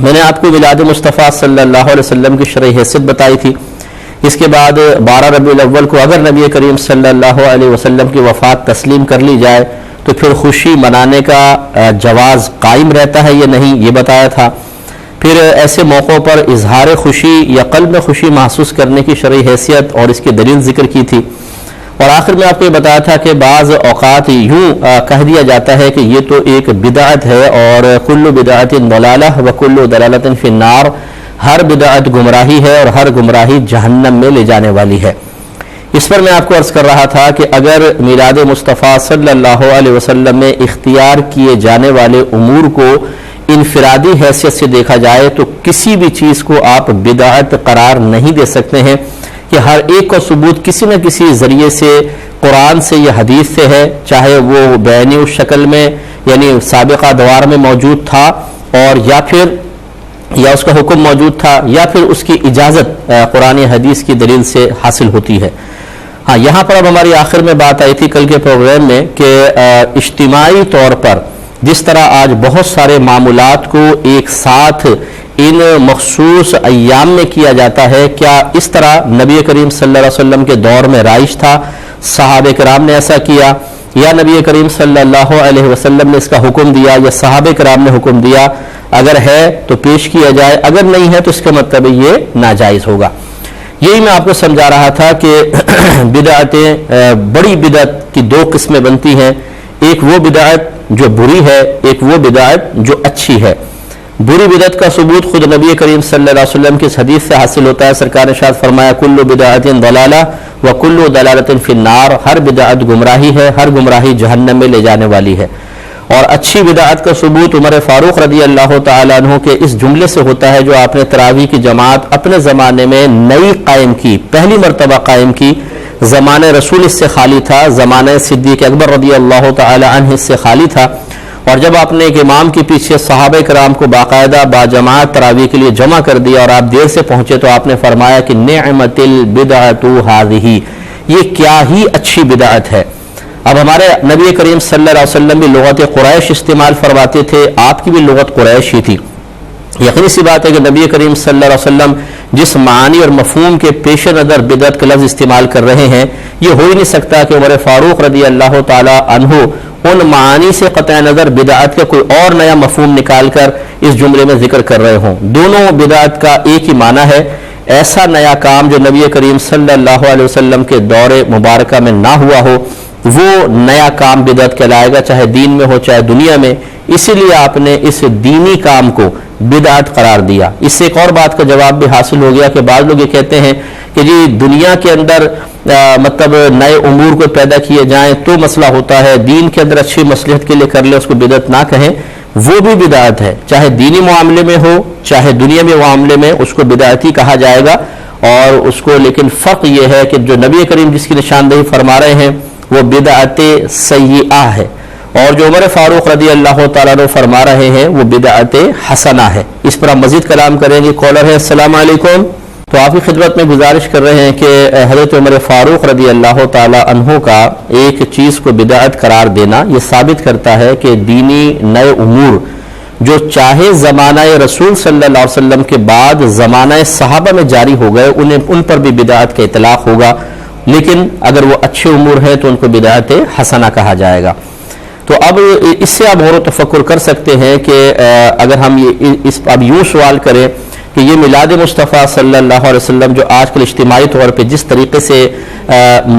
میں نے آپ کو میلاد مصطفیٰ صلی اللہ علیہ وسلم کی شرعی حیثیت بتائی تھی۔ اس کے بعد 12 ربیع الاول کو اگر نبی کریم صلی اللہ علیہ وسلم کی وفات تسلیم کر لی جائے تو پھر خوشی منانے کا جواز قائم رہتا ہے یا نہیں، یہ بتایا تھا۔ پھر ایسے موقعوں پر اظہار خوشی یا قلب میں خوشی محسوس کرنے کی شرعی حیثیت اور اس کی دلیل ذکر کی تھی، اور آخر میں آپ کو یہ بتایا تھا کہ بعض اوقات یوں کہہ دیا جاتا ہے کہ یہ تو ایک بدعت ہے، اور کل بدعت ضلالہ و کل ضلالۃ فی النار، ہر بدعت گمراہی ہے اور ہر گمراہی جہنم میں لے جانے والی ہے۔ اس پر میں آپ کو عرض کر رہا تھا کہ اگر میلاد مصطفیٰ صلی اللہ علیہ وسلم میں اختیار کیے جانے والے امور کو انفرادی حیثیت سے دیکھا جائے تو کسی بھی چیز کو آپ بدعت قرار نہیں دے سکتے ہیں، کہ ہر ایک کا ثبوت کسی نہ کسی ذریعے سے قرآن سے یا حدیث سے ہے، چاہے وہ بیانی شکل میں یعنی سابقہ دوار میں موجود تھا، اور یا اس کا حکم موجود تھا، یا پھر اس کی اجازت قرآن حدیث کی دلیل سے حاصل ہوتی ہے۔ ہاں، یہاں پر اب ہماری آخر میں بات آئی تھی کل کے پروگرام میں کہ اجتماعی طور پر جس طرح آج بہت سارے معمولات کو ایک ساتھ ان مخصوص ایام میں کیا جاتا ہے، کیا اس طرح نبی کریم صلی اللہ علیہ وسلم کے دور میں رائج تھا؟ صحابہ کرام نے ایسا کیا، یا نبی کریم صلی اللہ علیہ وسلم نے اس کا حکم دیا، یا صحابہ کرام نے حکم دیا؟ اگر ہے تو پیش کیا جائے، اگر نہیں ہے تو اس کا مطلب یہ ناجائز ہوگا۔ یہی میں آپ کو سمجھا رہا تھا کہ بدعتیں، بڑی بدعت کی دو قسمیں بنتی ہیں، ایک وہ بدعت جو بری ہے، ایک وہ بدعت جو اچھی ہے۔ بری بدعت کا ثبوت خود نبی کریم صلی اللہ علیہ وسلم کی اس حدیث سے حاصل ہوتا ہے۔ سرکار نے ارشاد فرمایا کل بدعت ضلالہ و کل ضلالۃ فی النار، ہر بدعت گمراہی ہے، ہر گمراہی جہنم میں لے جانے والی ہے۔ اور اچھی بدعت کا ثبوت عمر فاروق رضی اللہ تعالیٰ عنہ کے اس جملے سے ہوتا ہے جو آپ نے تراویح کی جماعت اپنے زمانے میں نئی قائم کی، پہلی مرتبہ قائم کی۔ زمانہ رسول اس سے خالی تھا، زمانہ صدیق اکبر رضی اللہ تعالیٰ عنہ اس سے خالی تھا، اور جب آپ نے ایک امام کے پیچھے صحابہ کرام کو باقاعدہ باجماعت تراویح کے لیے جمع کر دیا اور آپ دیر سے پہنچے تو آپ نے فرمایا کہ نعمت البدعۃ ھذہ، یہ کیا ہی اچھی بدعت ہے۔ اب ہمارے نبی کریم صلی اللہ علیہ وسلم بھی لغت قریش استعمال فرماتے تھے، آپ کی بھی لغت قریش ہی تھی۔ یقینی سی بات ہے کہ نبی کریم صلی اللہ علیہ وسلم جس معنی اور مفہوم کے پیش نظر بدعت کا لفظ استعمال کر رہے ہیں، یہ ہو ہی نہیں سکتا کہ عمر فاروق رضی اللہ تعالی عنہ ان معانی سے قطع نظر بدعت کا کوئی اور نیا مفہوم نکال کر اس جملے میں ذکر کر رہے ہوں۔ دونوں بدعت کا ایک ہی معنی ہے، ایسا نیا کام جو نبی کریم صلی اللہ علیہ وسلم کے دور مبارکہ میں نہ ہوا ہو وہ نیا کام بدعت کہلائے گا، چاہے دین میں ہو چاہے دنیا میں۔ اسی لیے آپ نے اس دینی کام کو بدعت قرار دیا۔ اس سے ایک اور بات کا جواب بھی حاصل ہو گیا کہ بعض لوگ یہ کہتے ہیں کہ جی دنیا کے اندر مطلب نئے امور کو پیدا کیے جائیں تو مسئلہ ہوتا ہے، دین کے اندر اچھی مصلحت کے لیے کر لے اس کو بدعت نہ کہیں، وہ بھی بدعت ہے، چاہے دینی معاملے میں ہو چاہے دنیا میں معاملے میں اس کو بدعتی کہا جائے گا۔ اور اس کو لیکن فرق یہ ہے کہ جو نبی کریم جس کی نشاندہی فرما رہے ہیں وہ بدعت سیئہ ہے، اور جو عمر فاروق رضی اللہ تعالیٰ عنہ فرما رہے ہیں وہ بدعت حسنہ ہے۔ اس پر ہم مزید کلام کریں گے۔ کالر ہے، السلام علیکم۔ تو آپ کی خدمت میں گزارش کر رہے ہیں کہ حضرت عمر فاروق رضی اللہ تعالیٰ عنہ کا ایک چیز کو بدعت قرار دینا یہ ثابت کرتا ہے کہ دینی نئے امور جو چاہے زمانہ رسول صلی اللہ علیہ وسلم کے بعد زمانہ صحابہ میں جاری ہو گئے ان پر بھی بدعت کا اطلاق ہوگا، لیکن اگر وہ اچھے امور ہیں تو ان کو بدعت حسنہ کہا جائے گا۔ تو اب اس سے آپ غور و تفکر کر سکتے ہیں کہ اگر ہم اب یوں سوال کریں کہ یہ میلاد مصطفیٰ صلی اللہ علیہ وسلم جو آج کل اجتماعی طور پہ جس طریقے سے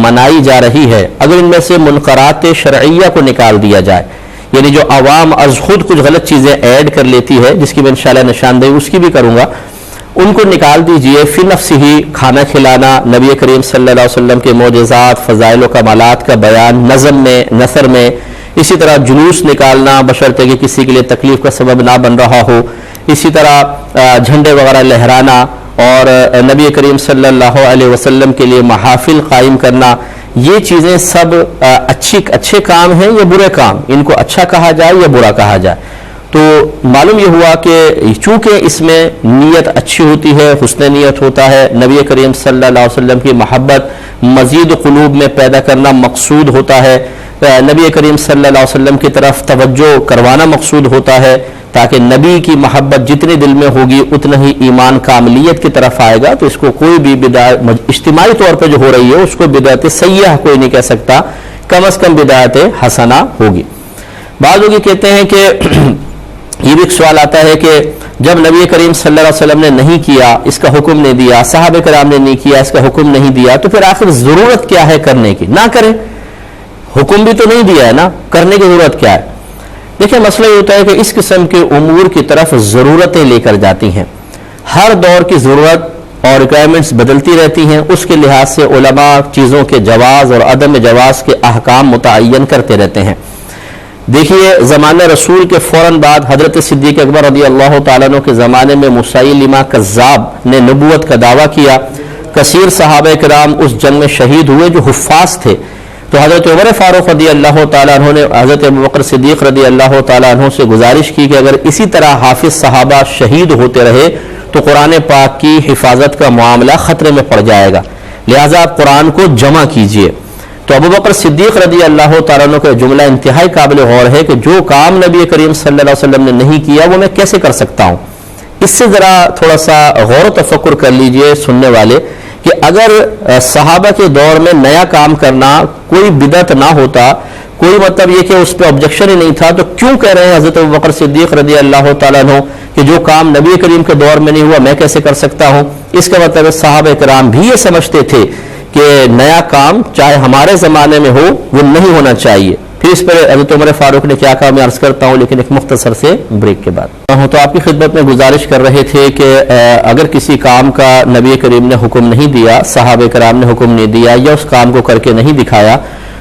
منائی جا رہی ہے، اگر ان میں سے منکرات شرعیہ کو نکال دیا جائے، یعنی جو عوام از خود کچھ غلط چیزیں ایڈ کر لیتی ہے جس کی میں انشاءاللہ نشاندہی اس کی بھی کروں گا، ان کو نکال دیجئے، فی نفس ہی کھانا کھلانا، نبی کریم صلی اللہ علیہ وسلم کے معجزات، فضائل و کمالات کا بیان نظم میں نثر میں، اسی طرح جلوس نکالنا بشرطے کہ کسی کے لیے تکلیف کا سبب نہ بن رہا ہو، اسی طرح جھنڈے وغیرہ لہرانا، اور نبی کریم صلی اللہ علیہ وسلم کے لیے محافل قائم کرنا، یہ چیزیں سب اچھے کام ہیں یا برے کام، ان کو اچھا کہا جائے یا برا کہا جائے؟ تو معلوم یہ ہوا کہ چونکہ اس میں نیت اچھی ہوتی ہے، حسن نیت ہوتا ہے، نبی کریم صلی اللہ علیہ وسلم کی محبت مزید قلوب میں پیدا کرنا مقصود ہوتا ہے، نبی کریم صلی اللہ علیہ وسلم کی طرف توجہ کروانا مقصود ہوتا ہے تاکہ نبی کی محبت جتنے دل میں ہوگی اتنا ہی ایمان کاملیت کی طرف آئے گا. تو اس کو کوئی بھی بدعت اجتماعی طور پہ جو ہو رہی ہے اس کو بدعت سیئہ کوئی نہیں کہہ سکتا, کم از کم بدعت حسنہ ہوگی. بعض لوگ یہ کہتے ہیں کہ یہ بھی ایک سوال آتا ہے کہ جب نبی کریم صلی اللہ علیہ وسلم نے نہیں کیا, اس کا حکم نہیں دیا, صحابہ کرام نے نہیں کیا, اس کا حکم نہیں دیا, تو پھر آخر ضرورت کیا ہے کرنے کی؟ نہ کریں, حکم بھی تو نہیں دیا ہے نا, کرنے کی ضرورت کیا ہے؟ دیکھیں مسئلہ یہ ہوتا ہے کہ اس قسم کے امور کی طرف ضرورتیں لے کر جاتی ہیں. ہر دور کی ضرورت اور ریکوائرمنٹس بدلتی رہتی ہیں, اس کے لحاظ سے علماء چیزوں کے جواز اور عدم جواز کے احکام متعین کرتے رہتے ہیں. دیکھیے زمانہ رسول کے فوراً بعد حضرت صدیق اکبر رضی اللہ تعالیٰ عنہ کے زمانے میں مسیلمہ کذاب نے نبوت کا دعویٰ کیا. کثیر صحابہ کرام اس جنگ میں شہید ہوئے جو حفاظ تھے. تو حضرت عمر فاروق رضی اللہ تعالیٰ عنہ نے حضرت ابوبکر صدیق رضی اللہ تعالیٰ عنہ سے گزارش کی کہ اگر اسی طرح حافظ صحابہ شہید ہوتے رہے تو قرآن پاک کی حفاظت کا معاملہ خطرے میں پڑ جائے گا, لہٰذا آپ قرآن کو جمع کیجئے. تو ابوبکر صدیق رضی اللہ تعالیٰ عنہ کا جملہ انتہائی قابل غور ہے کہ جو کام نبی کریم صلی اللہ علیہ وسلم نے نہیں کیا وہ میں کیسے کر سکتا ہوں. اس سے ذرا تھوڑا سا غور و تفکر کر لیجئے سننے والے کہ اگر صحابہ کے دور میں نیا کام کرنا کوئی بدعت نہ ہوتا, کوئی مطلب یہ کہ اس پہ آبجیکشن ہی نہیں تھا, تو کیوں کہہ رہے ہیں حضرت ابوبکر صدیق رضی اللہ تعالیٰ عنہ کہ جو کام نبی کریم کے دور میں نہیں ہوا میں کیسے کر سکتا ہوں؟ اس کا مطلب صحابہ کرام بھی یہ سمجھتے تھے کہ نیا کام چاہے ہمارے زمانے میں ہو وہ نہیں ہونا چاہیے. پھر اس پر حضرت عمر فاروق نے کیا کہا میں عرض کرتا ہوں, لیکن ایک مختصر سے بریک کے بعد. تو آپ کی خدمت میں گزارش کر رہے تھے کہ اگر کسی کام کا نبی کریم نے حکم نہیں دیا, صحابہ کرام نے حکم نہیں دیا, یا اس کام کو کر کے نہیں دکھایا,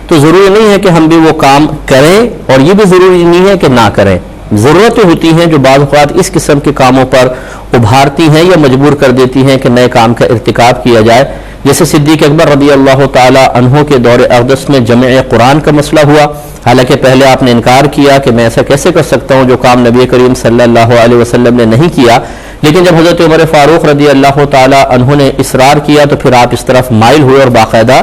تو ضروری نہیں ہے کہ ہم بھی وہ کام کریں, اور یہ بھی ضروری نہیں ہے کہ نہ کریں. ضرورتیں ہوتی ہیں جو بعض اوقات اس قسم کے کاموں پر ابھارتی ہیں یا مجبور کر دیتی ہیں کہ نئے کام کا ارتکاب کیا جائے. جیسے صدیق اکبر رضی اللہ تعالی عنہ کے دور اقدس میں جمع قرآن کا مسئلہ ہوا. حالانکہ پہلے آپ نے انکار کیا کہ میں ایسا کیسے کر سکتا ہوں جو کام نبی کریم صلی اللہ علیہ وسلم نے نہیں کیا, لیکن جب حضرت عمر فاروق رضی اللہ تعالی عنہ نے اصرار کیا تو پھر آپ اس طرف مائل ہوئے اور باقاعدہ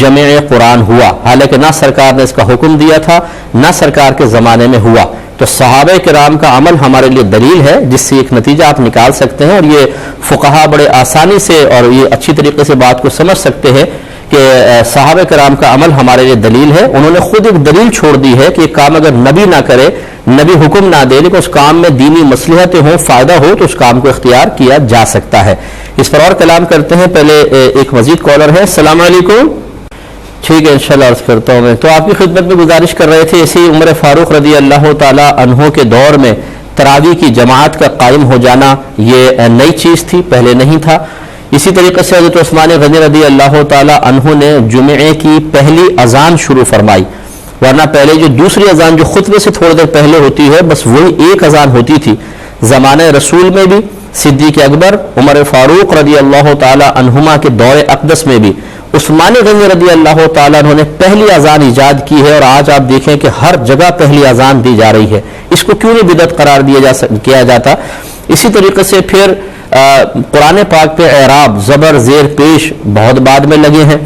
جمع قرآن ہوا. حالانکہ نہ سرکار نے اس کا حکم دیا تھا, نہ سرکار کے زمانے میں ہوا. تو صحابہ کرام کا عمل ہمارے لیے دلیل ہے جس سے ایک نتیجہ آپ نکال سکتے ہیں, اور یہ فقہا بڑے آسانی سے اور یہ اچھی طریقے سے بات کو سمجھ سکتے ہیں کہ صحابہ کرام کا عمل ہمارے لیے دلیل ہے. انہوں نے خود ایک دلیل چھوڑ دی ہے کہ ایک کام اگر نبی نہ کرے, نبی حکم نہ دے, لیکن اس کام میں دینی مصلحتیں ہوں, فائدہ ہو, تو اس کام کو اختیار کیا جا سکتا ہے. اس پر اور کلام کرتے ہیں. پہلے ایک مزید کالر ہے. السلام علیکم. ٹھیک ہے انشاءاللہ عرض کرتا ہوں میں. تو آپ کی خدمت میں گزارش کر رہے تھے اسی عمر فاروق رضی اللہ تعالی عنہ کے دور میں تراویح کی جماعت کا قائم ہو جانا یہ نئی چیز تھی, پہلے نہیں تھا. اسی طریقے سے حضرت عثمان غنی رضی اللہ تعالی عنہ نے جمعے کی پہلی اذان شروع فرمائی, ورنہ پہلے جو دوسری اذان جو خطبے سے تھوڑی دیر پہلے ہوتی ہے بس وہی ایک اذان ہوتی تھی. زمانہ رسول میں بھی, صدیق اکبر, عمر فاروق رضی اللہ تعالی عنہما کے دور اقدس میں بھی عثمان غنی رضی اللہ تعالیٰ عنہ نے پہلی اذان ایجاد کی ہے, اور آج آپ دیکھیں کہ ہر جگہ پہلی اذان دی جا رہی ہے. اس کو کیوں نہیں بدعت قرار کیا جاتا؟ اسی طریقے سے پھر قرآن پاک پہ اعراب, زبر, زیر پیش بہت بعد میں لگے ہیں,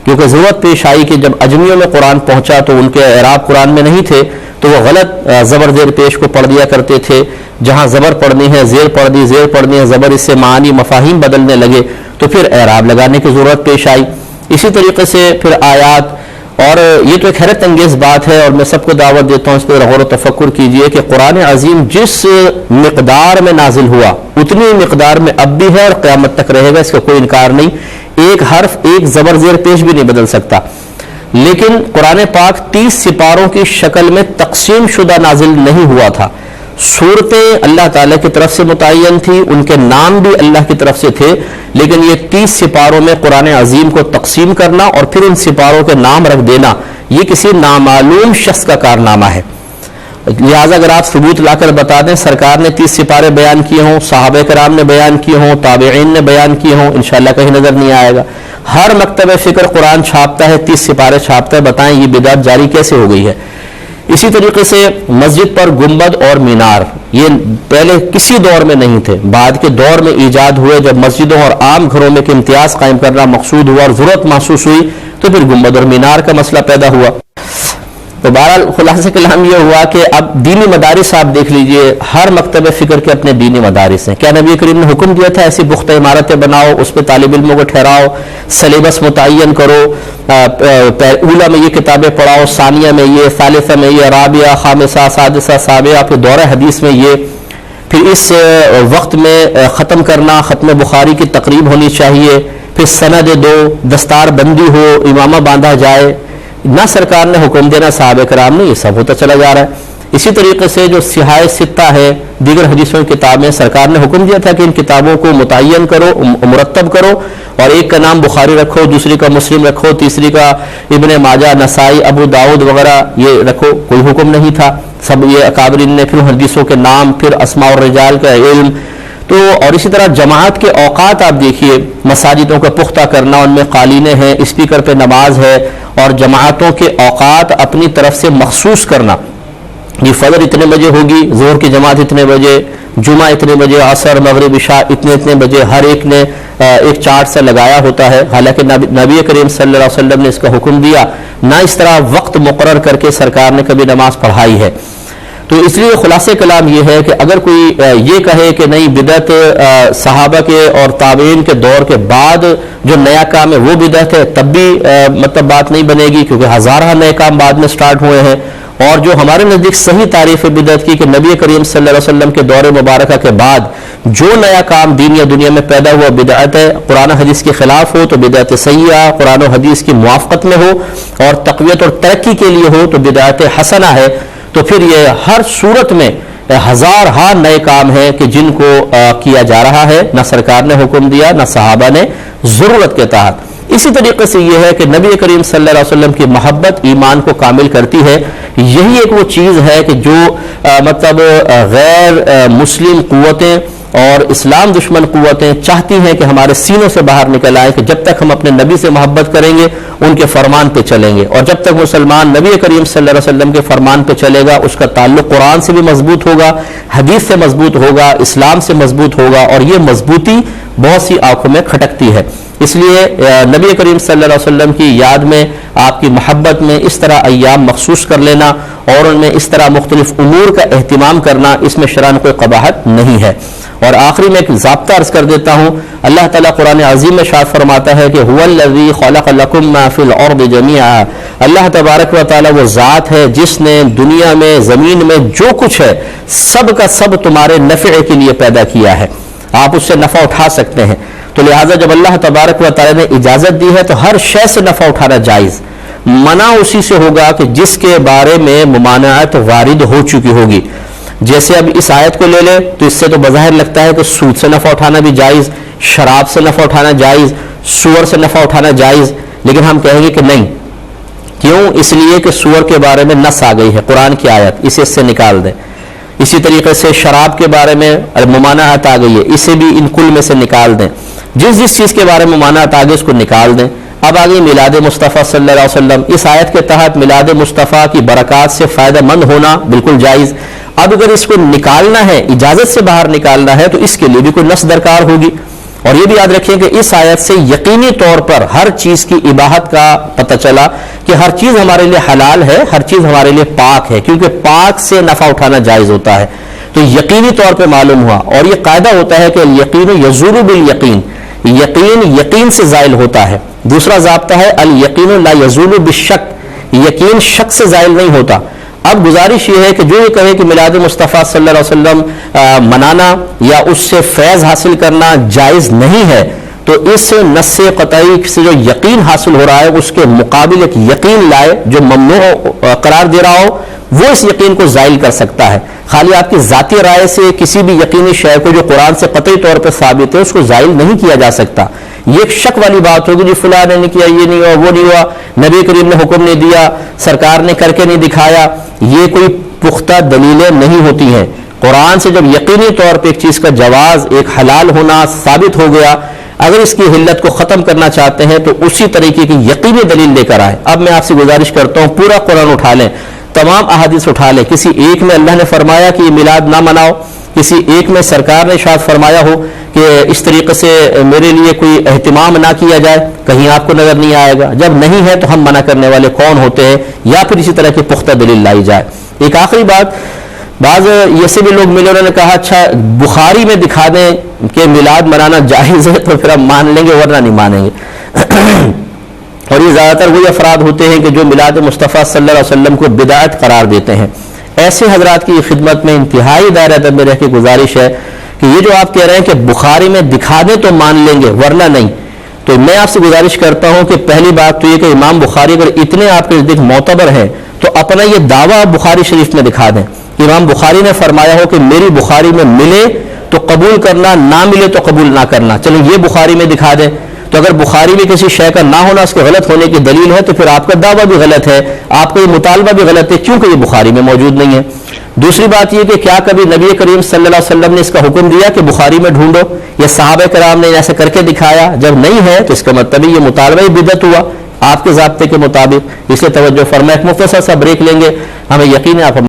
کیونکہ ضرورت پیش آئی کہ جب اجمیوں میں قرآن پہنچا تو ان کے اعراب قرآن میں نہیں تھے, تو وہ غلط زبر زیر پیش کو پڑھ دیا کرتے تھے. جہاں زبر پڑھنی ہے زیر پڑھ دی, زیر پڑھنی ہے زبر, اس سے معانی مفاہیم بدلنے لگے, تو پھر اعراب لگانے کی ضرورت پیش آئی. اسی طریقے سے پھر آیات, اور یہ تو ایک حیرت انگیز بات ہے, اور میں سب کو دعوت دیتا ہوں اس پر غور و تفکر کیجئے کہ قرآن عظیم جس مقدار میں نازل ہوا اتنی مقدار میں اب بھی ہے اور قیامت تک رہے گا, اس کا کوئی انکار نہیں. ایک حرف, ایک زبر زیر پیش بھی نہیں بدل سکتا. لیکن قرآن پاک 30 سپاروں کی شکل میں تقسیم شدہ نازل نہیں ہوا تھا. صورتیں اللہ تعالیٰ کی طرف سے متعین تھی, ان کے نام بھی اللہ کی طرف سے تھے, لیکن یہ 30 سپاروں میں قرآن عظیم کو تقسیم کرنا اور پھر ان سپاروں کے نام رکھ دینا یہ کسی نامعلوم شخص کا کارنامہ ہے. لہٰذا اگر آپ ثبوت لا کر بتا دیں سرکار نے 30 سپارے بیان کیے ہوں, صحابہ کرام نے بیان کیے ہوں, تابعین نے بیان کیے ہوں, انشاءاللہ کہیں نظر نہیں آئے گا. ہر مکتبہ فکر قرآن چھاپتا ہے, 30 سپارے چھاپتا ہے, بتائیں یہ بدعت جاری کیسے ہو گئی ہے؟ اسی طریقے سے مسجد پر گنبد اور مینار یہ پہلے کسی دور میں نہیں تھے, بعد کے دور میں ایجاد ہوئے. جب مسجدوں اور عام گھروں میں کہ امتیاز قائم کرنا مقصود ہوا اور ضرورت محسوس ہوئی تو پھر گنبد اور مینار کا مسئلہ پیدا ہوا. تو بہرحال خلاصہ کلام یہ ہوا کہ اب دینی مدارس آپ دیکھ لیجئے، ہر مکتب فکر کے اپنے دینی مدارس ہیں. کیا نبی کریم نے حکم دیا تھا ایسی پختہ عمارتیں بناؤ، اس پہ طالب علموں کو ٹھہراؤ، سلیبس متعین کرو، اولا میں یہ کتابیں پڑھاؤ، ثانیہ میں یہ، ثالثہ میں یہ، رابعہ، خامسہ، سادسہ، سابعہ، پھر دورہ حدیث میں یہ، پھر اس وقت میں ختم کرنا، ختم بخاری کی تقریب ہونی چاہیے، پھر سند دو، دستار بندی ہو، امامہ باندھا جائے؟ نہ سرکار نے حکم دینا، صحابہ کرام نے، یہ سب ہوتا چلا جا رہا ہے. اسی طریقے سے جو صحاح ستہ ہے، دیگر حدیثوں کی کتابیں، سرکار نے حکم دیا تھا کہ ان کتابوں کو متعین کرو، مرتب کرو، اور ایک کا نام بخاری رکھو، دوسری کا مسلم رکھو، تیسری کا ابن ماجہ، نسائی، ابو داؤد وغیرہ یہ رکھو. کوئی حکم نہیں تھا، سب یہ اکابرین نے. پھر حدیثوں کے نام، پھر اسماء الرجال کا علم. تو اور اسی طرح جماعت کے اوقات آپ دیکھیے، مساجدوں کا پختہ کرنا، ان میں قالینیں ہیں، اسپیکر پہ نماز ہے، اور جماعتوں کے اوقات اپنی طرف سے مخصوص کرنا. یہ فجر اتنے بجے ہوگی، ظہر کی جماعت اتنے بجے، جمعہ اتنے بجے، عصر، مغرب، عشاء اتنے بجے، ہر ایک نے ایک چارٹ سے لگایا ہوتا ہے. حالانکہ نبی کریم صلی اللہ علیہ وسلم نے اس کا حکم دیا، نہ اس طرح وقت مقرر کر کے سرکار نے کبھی نماز پڑھائی ہے. تو اس لیے خلاصہ کلام یہ ہے کہ اگر کوئی یہ کہے کہ نہیں بدعت صحابہ کے اور تابعین کے دور کے بعد جو نیا کام ہے وہ بدعت ہے، تب بھی مطلب بات نہیں بنے گی، کیونکہ ہزارہ نئے کام بعد میں سٹارٹ ہوئے ہیں. اور جو ہمارے نزدیک صحیح تعریف بدعت کی کہ نبی کریم صلی اللہ علیہ وسلم کے دور مبارکہ کے بعد جو نیا کام دین یا دنیا میں پیدا ہوا بدعت ہے، قرآن حدیث کے خلاف ہو تو بدعت سیئہ، قرآن و حدیث کی موافقت میں ہو اور تقویت اور ترقی کے لیے ہو تو بدعت حسنہ ہے. تو پھر یہ ہر صورت میں ہزارہا نئے کام ہیں کہ جن کو کیا جا رہا ہے، نہ سرکار نے حکم دیا، نہ صحابہ نے، ضرورت کے تحت. اسی طریقے سے یہ ہے کہ نبی کریم صلی اللہ علیہ وسلم کی محبت ایمان کو کامل کرتی ہے. یہی ایک وہ چیز ہے کہ جو مطلب غیر مسلم قوتیں اور اسلام دشمن قوتیں چاہتی ہیں کہ ہمارے سینوں سے باہر نکل آئے کہ جب تک ہم اپنے نبی سے محبت کریں گے ان کے فرمان پہ چلیں گے، اور جب تک مسلمان نبی کریم صلی اللہ علیہ وسلم کے فرمان پہ چلے گا اس کا تعلق قرآن سے بھی مضبوط ہوگا، حدیث سے مضبوط ہوگا، اسلام سے مضبوط ہوگا، اور یہ مضبوطی بہت سی آنکھوں میں کھٹکتی ہے. اس لیے نبی کریم صلی اللہ علیہ وسلم کی یاد میں، آپ کی محبت میں اس طرح ایام مخصوص کر لینا اور ان میں اس طرح مختلف امور کا اہتمام کرنا، اس میں شرعاً کوئی قباحت نہیں ہے. اور آخری میں ایک ضابطہ عرض کر دیتا ہوں. اللہ تعالیٰ قرآن عظیم میں ارشاد فرماتا ہے کہ هو الذی خلق لکم ما فی الارض جمیعا. اللہ تبارک و تعالیٰ وہ ذات ہے جس نے دنیا میں، زمین میں جو کچھ ہے سب کا سب تمہارے نفع کے لیے پیدا کیا ہے، آپ اس سے نفع اٹھا سکتے ہیں. تو لہٰذا جب اللہ تبارک و تعالیٰ نے اجازت دی ہے تو ہر شے سے نفع اٹھانا جائز. منع اسی سے ہوگا کہ جس کے بارے میں ممانعت وارد ہو چکی ہوگی. جیسے اب اس آیت کو لے لے تو اس سے تو بظاہر لگتا ہے کہ سود سے نفع اٹھانا بھی جائز، شراب سے نفع اٹھانا جائز، سور سے نفع اٹھانا جائز. لیکن ہم کہیں گے کہ نہیں. کیوں؟ اس لیے کہ سور کے بارے میں نص آ گئی ہے، قرآن کی آیت، اسے اس سے نکال دیں. اسی طریقے سے شراب کے بارے میں ممانعت آ گئی ہے، اسے بھی ان کل میں سے نکال دیں. جس چیز کے بارے میں ممانعت آ گئی اس کو نکال دیں. اب آگے میلاد مصطفیٰ صلی اللہ علیہ وسلم. اس آیت کے تحت میلاد مصطفیٰ کی برکات سے فائدہ مند ہونا بالکل جائز. اب اگر اس کو نکالنا ہے، اجازت سے باہر نکالنا ہے، تو اس کے لیے بھی کوئی نص درکار ہوگی. اور یہ بھی یاد رکھیں کہ اس آیت سے یقینی طور پر ہر چیز کی اباحت کا پتہ چلا کہ ہر چیز ہمارے لیے حلال ہے، ہر چیز ہمارے لیے پاک ہے، کیونکہ پاک سے نفع اٹھانا جائز ہوتا ہے. تو یقینی طور پہ معلوم ہوا. اور یہ قاعدہ ہوتا ہے کہ الیقین یزول بالیقین، یقین سے زائل ہوتا ہے. دوسرا ضابطہ ہے الیقین لا یزول بالشک، یقین شک سے زائل نہیں ہوتا. اب گزارش یہ ہے کہ جو یہ کہے کہ میلاد مصطفیٰ صلی اللہ علیہ وسلم منانا یا اس سے فیض حاصل کرنا جائز نہیں ہے، تو اس نص قطعی سے جو یقین حاصل ہو رہا ہے اس کے مقابل ایک یقین لائے جو ممنوع قرار دے رہا ہو، وہ اس یقین کو زائل کر سکتا ہے. خالی آپ کی ذاتی رائے سے کسی بھی یقینی شے کو جو قرآن سے قطعی طور پر ثابت ہے اس کو زائل نہیں کیا جا سکتا. یہ ایک شک والی بات ہوگی جی فلاں نے نہیں کیا، یہ نہیں ہوا، وہ نہیں ہوا، نبی کریم نے حکم نہیں دیا، سرکار نے کر کے نہیں دکھایا. یہ کوئی پختہ دلیلیں نہیں ہوتی ہیں. قرآن سے جب یقینی طور پہ ایک چیز کا جواز، ایک حلال ہونا ثابت ہو گیا، اگر اس کی حلت کو ختم کرنا چاہتے ہیں تو اسی طریقے کی یقینی دلیل لے کر آئے. اب میں آپ سے گزارش کرتا ہوں پورا قرآن اٹھا لیں، تمام احادیث اٹھا لیں، کسی ایک میں اللہ نے فرمایا کہ یہ میلاد نہ مناؤ، کسی ایک میں سرکار نے ارشاد فرمایا ہو کہ اس طریقے سے میرے لیے کوئی اہتمام نہ کیا جائے، کہیں آپ کو نظر نہیں آئے گا. جب نہیں ہے تو ہم منع کرنے والے کون ہوتے ہیں، یا پھر اسی طرح کی پختہ دلیل لائی جائے. ایک آخری بات، بعض ایسے بھی لوگ ملے، انہوں نے کہا اچھا بخاری میں دکھا دیں کہ میلاد منانا جائز ہے تو پھر ہم مان لیں گے ورنہ نہیں مانیں گے. اور یہ زیادہ تر وہی افراد ہوتے ہیں کہ جو میلاد مصطفیٰ صلی اللہ علیہ وسلم کو بدعت قرار دیتے ہیں. ایسے حضرات کی خدمت میں انتہائی دائرۃ میں رہ کے گزارش ہے کہ یہ جو آپ کہہ رہے ہیں کہ بخاری میں دکھا دیں تو مان لیں گے ورنہ نہیں، تو میں آپ سے گزارش کرتا ہوں کہ پہلی بات تو یہ کہ امام بخاری اگر اتنے آپ کے نزدیک معتبر ہیں تو اپنا یہ دعویٰ بخاری شریف میں دکھا دیں. امام بخاری نے فرمایا ہو کہ میری بخاری میں ملے تو قبول کرنا، نہ ملے تو قبول نہ کرنا. چلیں یہ بخاری میں دکھا دیں. تو اگر بخاری میں کسی شے کا نہ ہونا اس کے غلط ہونے کی دلیل ہے تو پھر آپ کا دعویٰ بھی غلط ہے، آپ کا یہ مطالبہ بھی غلط ہے، کیونکہ یہ بخاری میں موجود نہیں ہے. دوسری بات یہ کہ کیا کبھی نبی کریم صلی اللہ علیہ وسلم نے اس کا حکم دیا کہ بخاری میں ڈھونڈو، یا صحابہ کرام نے ایسا کر کے دکھایا؟ جب نہیں ہے تو اس کا مطلب یہ مطالبہ ہی بدعت ہوا آپ کے ضابطے کے مطابق. اس لیے توجہ فرمائیں. ایک مختصر سا بریک لیں گے، ہمیں یقین ہے آپ